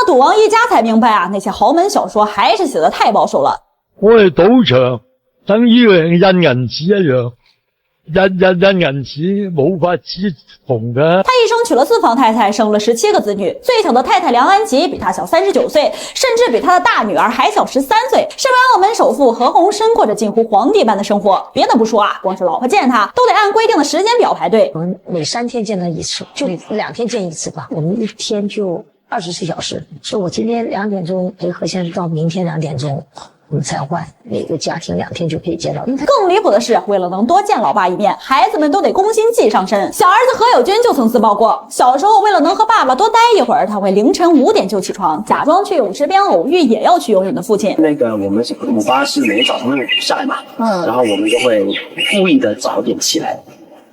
赌王一家才明白啊，那些豪门小说还是写得太保守了。我哋賭場等於印銀紙一樣，印銀紙冇法子同㗎。他一生娶了4房太太，生了17个子女，最小的太太梁安琪比他小39岁，甚至比他的大女儿还小13岁。身为澳门首富何鸿燊过着近乎皇帝般的生活，别的不说啊，光是老婆见他都得按规定的时间表排队。我们每3天见他一次，就2天见一次吧。我们一天就24小时，是我今天2点钟陪何先生到明天2点钟。我们才换，每个家庭2天就可以见到。更离谱的是，为了能多见老爸一面，孩子们都得工薪记上身。小儿子何友军就曾自曝过，小时候为了能和爸爸多待一会儿，他会凌晨5点就起床，假装去泳池边偶遇也要去游泳的父亲。那个我们母巴是每天早上下来嘛，然后我们就会故意的早点起来。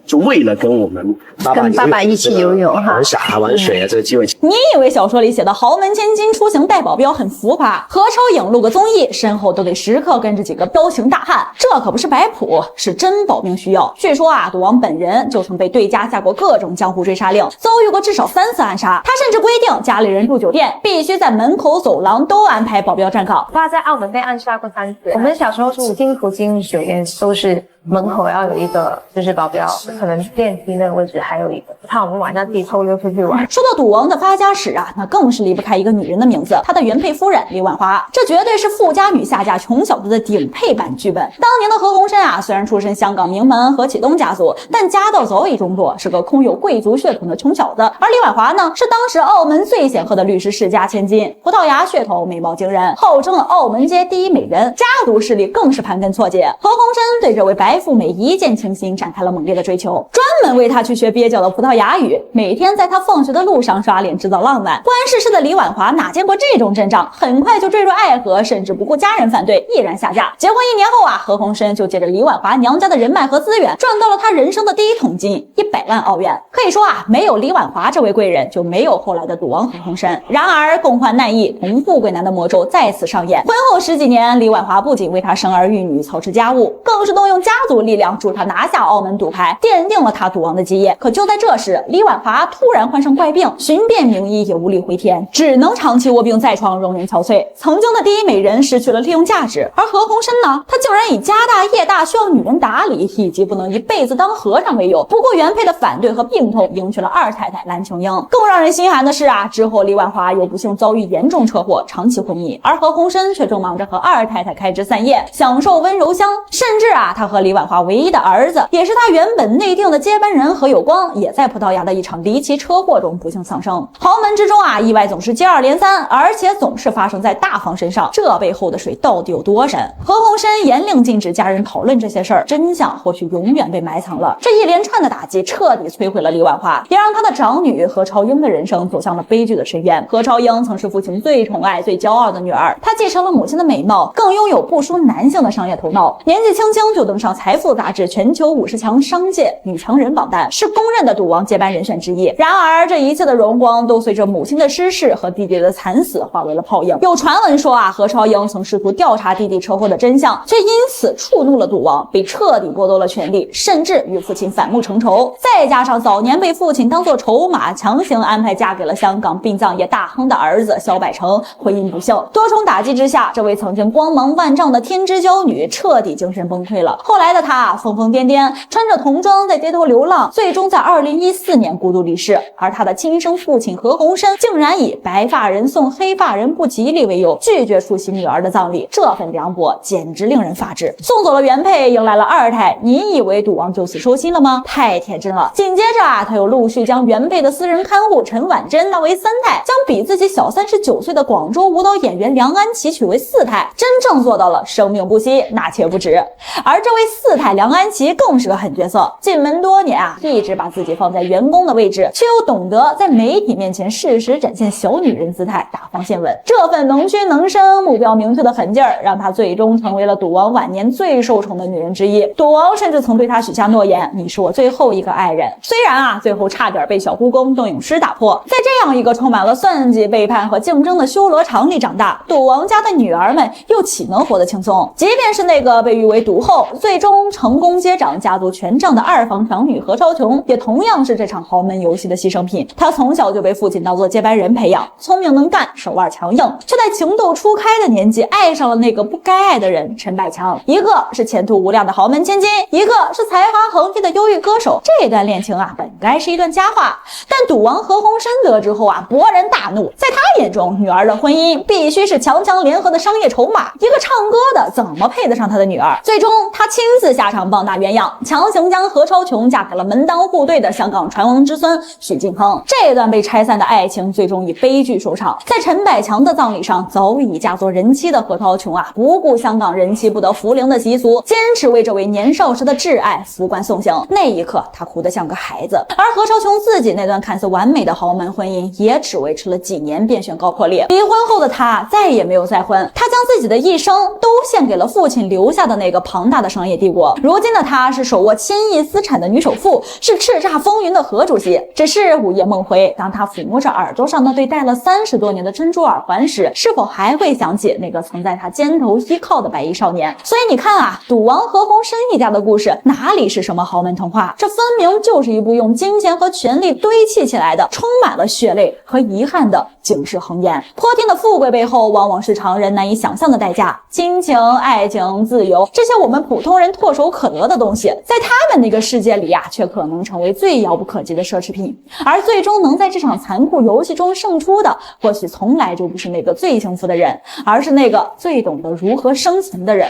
就为了跟我们跟爸爸一起游泳玩耍玩水啊，这个机会。你以为小说里写的豪门千金出行带保镖很浮夸？何超颖录个综艺，身后都得时刻跟着几个彪形大汉，这可不是摆谱，是真保命需要。据说啊，赌王本人就曾被对家下过各种江湖追杀令，遭遇过至少3次暗杀。他甚至规定家里人住酒店必须在门口走廊都安排保镖站岗。他在澳门被暗杀过3次。我们小时候住金途金酒店都是门口要有一个就是保镖，可能电梯那个位置还有一个，怕我们晚上自己偷溜出去玩。说到赌王的发家史啊，那更是离不开一个女人的名字，她的原配夫人李婉华。这绝对是富家女下嫁穷小子的顶配版剧本。当年的何鸿燊啊，虽然出身香港名门何启东家族，但家道早已中落，是个空有贵族血统的穷小子。而李婉华呢，是当时澳门最显赫的律师世家千金，葡萄牙血统，美貌惊人，号称了澳门街第1美人，家族势力更是盘根错节。何鸿燊对这位白富美一见倾心，展开了猛烈的追求，专门为她去学蹩脚的葡萄牙语，每天在她放学的路上刷脸制造浪漫。官世事的李婉华哪见过这种阵仗，很快就坠入爱河，甚至不顾家人反对，毅然下嫁。结婚1年后啊，何鸿燊就借着李婉华娘家的人脉和资源，赚到了他人生的第1桶金，100万澳元。可以说啊，没有李婉华这位贵人，就没有后来的赌王何鸿燊。然而共患难易，同富贵难的魔咒再次上演。婚后10几年，李婉华不仅为他生儿育女，操持家务，更是动用家族力量助他拿下澳门赌牌，奠定了他赌王的基业。可就在这时，李婉华突然患上怪病，寻遍名医也无力回天，只能长期卧病在床，容颜憔悴。曾经的第1美人失去了利用价值，而何鸿燊呢，他竟然以家大业大需要女人打理，以及不能一辈子当和尚为由，不顾原配的反对和病痛，迎娶了2太太蓝琼英。更让人心寒的是啊，之后李婉华又不幸遭遇严重车祸，长期昏迷，而何鸿燊却正忙着和2太太开枝散叶，享受温柔乡。甚至啊，他和李婉华唯一的儿子，也是他原本内定的接班人何有光，也在葡萄牙的一场离奇车祸中不幸丧生。豪门之中啊，意外总是接二连三，而且总是发生在大方身上，这背后的水到底有多深？何鸿燊严令禁止家人讨论这些事儿，真相或许永远被埋藏了。这一连串的打击彻底摧毁了李婉华，也让他的长女何超英的人生走向了悲剧的深渊。何超英曾是父亲最宠爱、最骄傲的女儿，她继承了母亲的美貌，更拥有不输男性的商业头脑，年纪轻轻就登上财富杂志全球50强商界女强人榜单，是公认的赌王接班人选之一。然而这一切的荣光都随着母亲的失势和弟弟的惨死化为了泡影。有传闻说啊，何超英曾试图调查弟弟车祸的真相，却因此触怒了赌王，被彻底剥夺了权利，甚至与父亲反目成仇。再加上早年被父亲当作筹码强行安排嫁给了香港殡葬业大亨的儿子萧百成，婚姻不幸，多重打击之下，这位曾经光芒万丈的天之娇女彻底精神崩溃了。后来的她疯疯癫癫，穿着童装在街头流浪，最终在2014年孤独离世。而她的亲生父亲何鸿燊竟然以白发人送黑发人不吉利为由，拒绝出席女儿的葬礼，这份凉薄简直令人发指。送走了原配，迎来了2太，你以为赌王就此收心了吗？太天真了。紧接着啊，他又陆续将原配的私人看护陈婉珍纳为3太，将比自己小39岁的广州舞蹈演员梁安琪娶为4太，真正做到了生命不息，纳妾不止。而这位4太梁安琪更是个狠角色，进门多年啊，一直把自己放在员工的位置，却又懂得在媒体面前适时展现小女人姿态，大方献吻。这份能屈能伸、目标明确的狠劲儿，让她最终成为了赌王晚年最受宠的女人之一。赌王甚至曾对她许下诺言：“你是我最后一个爱人。”虽然啊，最后差点被小姑公邓颖诗打破。在这样一个充满了算计、背叛和竞争的修罗场里长大，赌王家的女儿们又岂能活得轻松？即便是那个被誉为赌后，最终成功接掌家族权杖的2二房长女何超琼也同样是这场豪门游戏的牺牲品。她从小就被父亲当作接班人培养，聪明能干，手腕强硬，却在情窦初开的年纪爱上了那个不该爱的人陈百强。一个是前途无量的豪门千金，一个是才华横溢的忧郁歌手。这段恋情啊，本该是一段佳话，但赌王何鸿燊得知后啊，勃然大怒。在他眼中，女儿的婚姻必须是强强联合的商业筹码，一个唱歌的怎么配得上他的女儿？最终，他亲自下场棒打鸳鸯，强行将何超琼嫁给了门当户对的香港船王之孙许晋亨。这段被拆散的爱情最终以悲剧收场。在陈百强的葬礼上，早已嫁作人妻的何超琼啊，不顾香港人妻不得扶灵的习俗，坚持为这位年少时的挚爱扶棺送行。那一刻，她哭得像个孩子。而何超琼自己那段看似完美的豪门婚姻，也只维持了几年便宣告破裂。离婚后的她再也没有再婚，她将自己的一生都献给了父亲留下的那个庞大的商业帝国。如今的她是手握千亿资产的女首富，是叱咤风云的何主席。只是午夜梦回，当她抚摸着耳朵上那对戴了30多年的珍珠耳环时，是否还会想起那个曾在她肩头依靠的白衣少年？所以你看啊，赌王何鸿燊一家的故事哪里是什么豪门童话，这分明就是一部用金钱和权力堆砌起来的，充满了血泪和遗憾的警世恒言。泼天的富贵背后，往往是常人难以想象的代价。亲情、爱情、自由，这些我们普通人唾手可得的东西，在他们那个世界里啊，却可能成为最遥不可及的奢侈品。而最终能在这场残酷游戏中胜出的，或许从来就不是那个最幸福的人，而是那个最懂得如何生存的人。